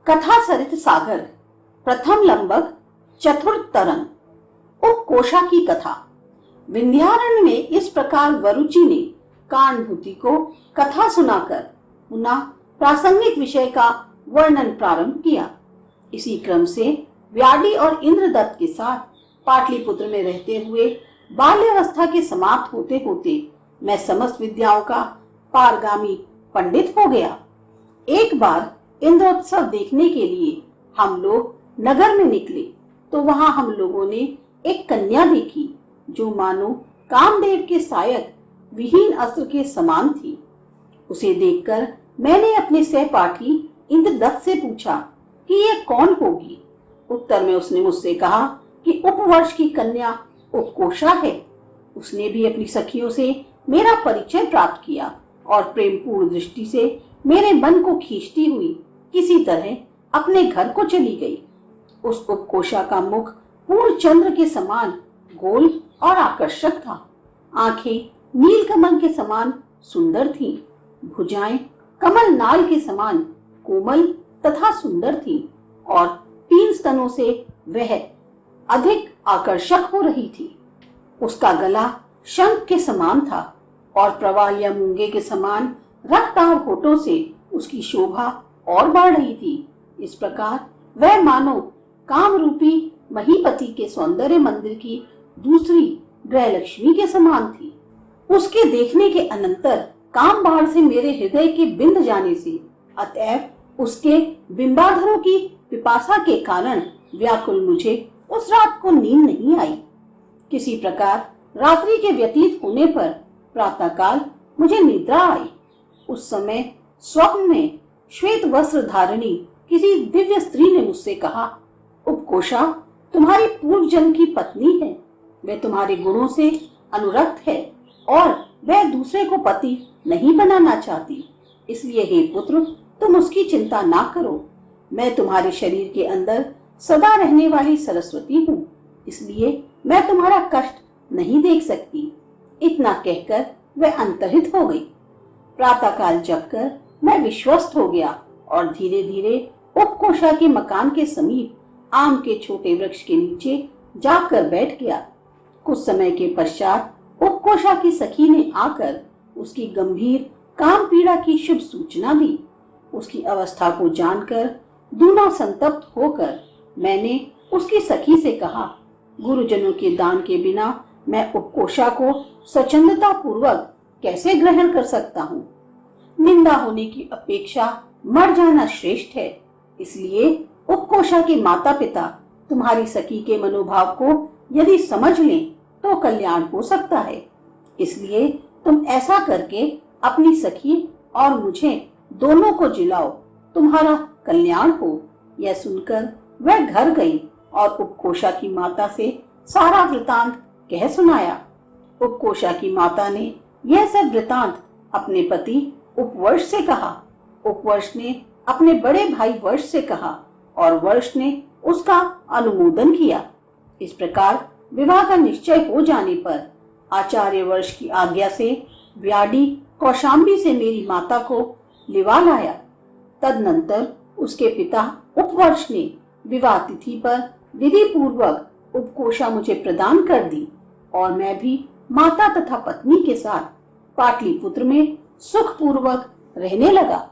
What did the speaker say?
कथा सरित सागर प्रथम लंबक चतुर्थ तरंग। उपकोषा की कथा। विंध्यारण्य में इस प्रकार वरुचि ने कारणभूति को कथा सुनाकर पुनः प्रासंगिक विषय का वर्णन प्रारंभ किया। इसी क्रम से व्याडी और इंद्रदत्त के साथ पाटलिपुत्र में रहते हुए बाल्यावस्था के समाप्त होते होते मैं समस्त विद्याओं का पारगामी पंडित हो गया। एक बार इंद्रोत्सव देखने के लिए हम लोग नगर में निकले तो वहां हम लोगों ने एक कन्या देखी जो मानो कामदेव के सहायक विहीन अस्त्र के समान थी। उसे देखकर मैंने अपने सहपाठी इंद्रदत्त से पूछा कि यह कौन होगी। उत्तर में उसने मुझसे कहा कि उपवर्ष की कन्या उपकोषा है। उसने भी अपनी सखियों से मेरा परिचय प्राप्त किया और प्रेमपूर्ण दृष्टि से मेरे मन को खींचती हुई किसी तरह अपने घर को चली गई। उस उपकोषा का मुख पूर्ण चंद्र के समान गोल और आकर्षक था। आंखें नीलकमल के समान सुंदर थीं। भुजाएं कमल नाल के समान कोमल तथा सुंदर थीं और 3 स्तनों से वह अधिक आकर्षक हो रही थी। उसका गला शंख के समान था और प्रवाल या मूंगे के समान रक्ताभ होठों से उसकी शोभा और बढ़ रही थी। इस प्रकार वह मानो काम रूपी महीपति के सौंदर्य मंदिर की दूसरी गृहलक्ष्मी के समान थी। उसके देखने के अनंतर काम बाढ़ से मेरे हृदय के बिंद जाने से अतएव उसके बिंबाधरों की पिपासा के कारण व्याकुल मुझे उस रात को नींद नहीं आई। किसी प्रकार रात्रि के व्यतीत होने पर प्रातःकाल मुझे निद्रा आई। उस समय स्वप्न में श्वेत वस्त्र धारिणी किसी दिव्य स्त्री ने मुझसे कहा, उपकोषा तुम्हारी पूर्व जन्म की पत्नी है। वह तुम्हारे गुणों से अनुरक्त है और वह दूसरे को पति नहीं बनाना चाहती। इसलिए हे पुत्र, तुम उसकी चिंता ना करो। मैं तुम्हारे शरीर के अंदर सदा रहने वाली सरस्वती हूँ, इसलिए मैं तुम्हारा कष्ट नहीं देख सकती। इतना कहकर वह अंतर्हित हो गई। प्रातःकाल जगकर मैं विश्वस्त हो गया और धीरे धीरे उपकोषा के मकान के समीप आम के छोटे वृक्ष के नीचे जाकर बैठ गया। कुछ समय के पश्चात उपकोषा की सखी ने आकर उसकी गंभीर काम पीड़ा की शुभ सूचना दी। उसकी अवस्था को जानकर दूना संतप्त होकर मैंने उसकी सखी से कहा, गुरुजनों के दान के बिना मैं उपकोषा को स्वच्छंदता पूर्वक कैसे ग्रहण कर सकता हूँ। निंदा होने की अपेक्षा मर जाना श्रेष्ठ है। इसलिए उपकोषा के माता पिता तुम्हारी सखी के मनोभाव को यदि समझ लें तो कल्याण हो सकता है। इसलिए तुम ऐसा करके अपनी सखी और मुझे दोनों को जिलाओ, तुम्हारा कल्याण हो। यह सुनकर वह घर गई और उपकोषा की माता से सारा वृतांत कह सुनाया। उपकोषा की माता ने यह सब वृतांत अपने पति उपवर्ष से कहा। उपवर्ष ने अपने बड़े भाई वर्ष से कहा और वर्ष ने उसका अनुमोदन किया। इस प्रकार विवाह का निश्चय हो जाने पर आचार्य वर्ष की आज्ञा से व्याडी कौशाम्बी से मेरी माता को लिवा लाया। तदनंतर उसके पिता उपवर्ष ने विवाह तिथि पर विधि पूर्वक उपकोषा मुझे प्रदान कर दी और मैं भी माता तथा पत्नी के साथ पाटलिपुत्र में सुख पूर्वक रहने लगा।